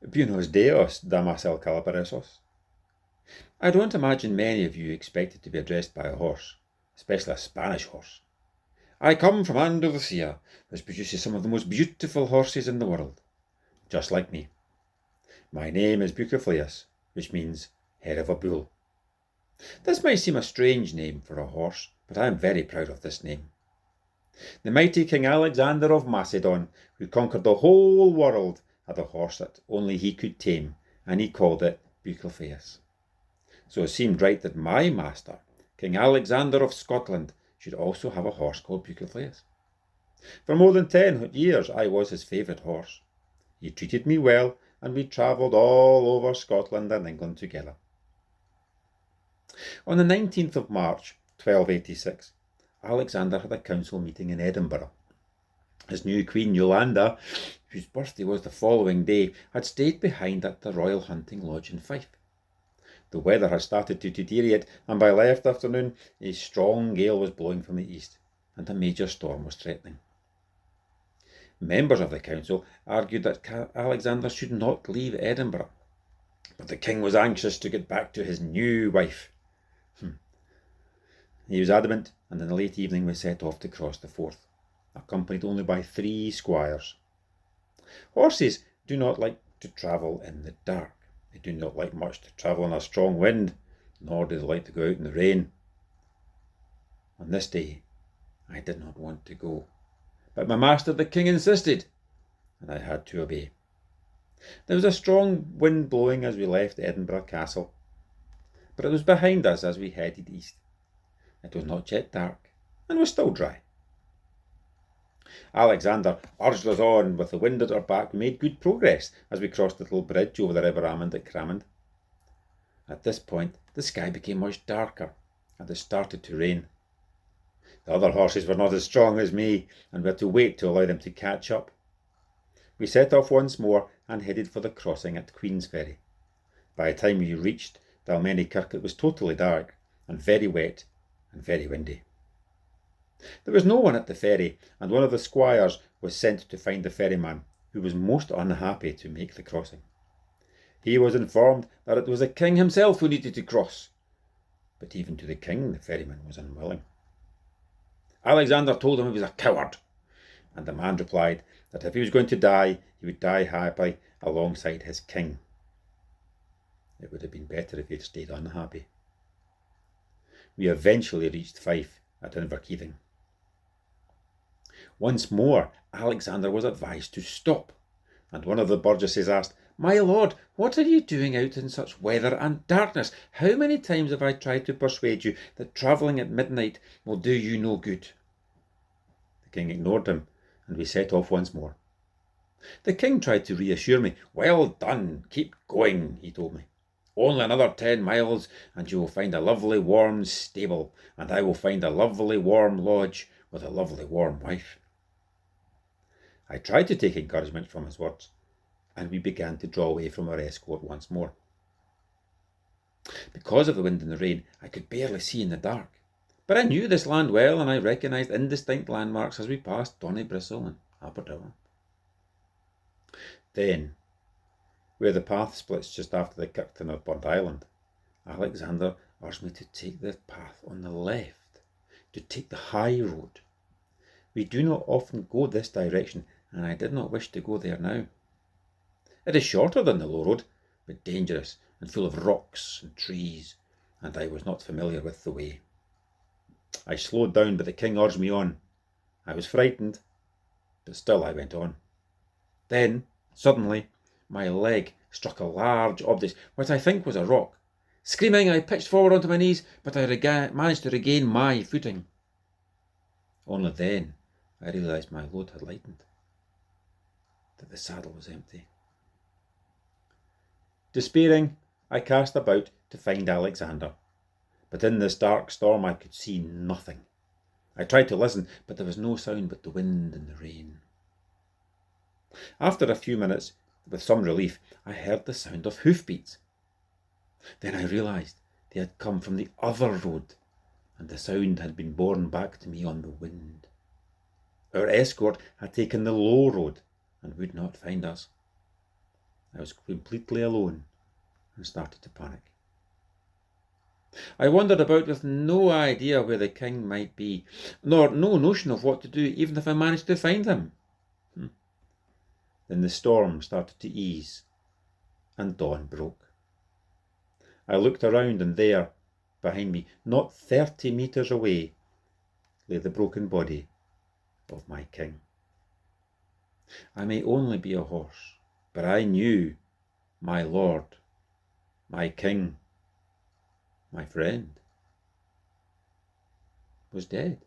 Buenos dias, damas el calabaresos. I don't imagine many of you expected to be addressed by a horse, especially a Spanish horse. I come from Andalusia, which produces some of the most beautiful horses in the world, just like me. My name is Bucophileus, which means head of a bull. This might seem a strange name for a horse, but I am very proud of this name. The mighty King Alexander of Macedon, who conquered the whole world, had a horse that only he could tame, and he called it Bucophileus. So it seemed right that my master, King Alexander of Scotland, should also have a horse called Bucophileus. For more than 10 years I was his favourite horse. He treated me well, and we travelled all over Scotland and England together. On the 19th of March, 1286, Alexander had a council meeting in Edinburgh. His new queen Yolanda, whose birthday was the following day, had stayed behind at the Royal Hunting Lodge in Fife. The weather had started to deteriorate, and by late afternoon a strong gale was blowing from the east, and a major storm was threatening. Members of the council argued that Alexander should not leave Edinburgh, but the king was anxious to get back to his new wife. He was adamant, and in the late evening we set off to cross the Forth, accompanied only by 3 squires. Horses do not like to travel in the dark. They do not like much to travel in a strong wind, nor do they like to go out in the rain. On this day I did not want to go, but my master the king insisted, and I had to obey. There was a strong wind blowing as we left Edinburgh Castle, but it was behind us as we headed east. It was not yet dark, and was still dry. Alexander urged us on with the wind at our back. We made good progress as we crossed the little bridge over the River Amund at Cramond. At this point the sky became much darker, and it started to rain. The other horses were not as strong as me, and we had to wait to allow them to catch up. We set off once more and headed for the crossing at Queensferry. By the time we reached Kirk it was totally dark and very wet and very windy. There was no one at the ferry, and one of the squires was sent to find the ferryman, who was most unhappy to make the crossing. He was informed that it was the king himself who needed to cross, but even to the king the ferryman was unwilling. Alexander told him he was a coward, and the man replied that if he was going to die, he would die happily alongside his king. It would have been better if he had stayed unhappy. We eventually reached Fife at Inverkeithing. Once more Alexander was advised to stop, and one of the burgesses asked, "My lord, what are you doing out in such weather and darkness? How many times have I tried to persuade you that travelling at midnight will do you no good?" The king ignored him, and we set off once more. The king tried to reassure me. "Well done, keep going," he told me. "Only another 10 miles and you will find a lovely warm stable, and I will find a lovely warm lodge with a lovely warm wife." I tried to take encouragement from his words, and we began to draw away from our escort once more. Because of the wind and the rain, I could barely see in the dark, but I knew this land well, and I recognised indistinct landmarks as we passed Donnybristle and Aberdour. Then, where the path splits just after the Kirkton of Burnt Island, Alexander urged me to take the path on the left, to take the high road. We do not often go this direction, and I did not wish to go there now. It is shorter than the low road, but dangerous and full of rocks and trees, and I was not familiar with the way. I slowed down, but the king urged me on. I was frightened, but still I went on. Then, suddenly, my leg struck a large object, which I think was a rock. Screaming, I pitched forward onto my knees, but I managed to regain my footing. Only then I realised my load had lightened, that the saddle was empty. Despairing, I cast about to find Alexander, but in this dark storm I could see nothing. I tried to listen, but there was no sound but the wind and the rain. After a few minutes, with some relief, I heard the sound of hoofbeats. Then I realised they had come from the other road, and the sound had been borne back to me on the wind. Our escort had taken the low road and would not find us. I was completely alone and started to panic. I wandered about with no idea where the king might be, nor no notion of what to do, even if I managed to find him. Then the storm started to ease, and dawn broke. I looked around, and there, behind me, not 30 metres away, lay the broken body of my king. I may only be a horse, but I knew my lord, my king, my friend, was dead.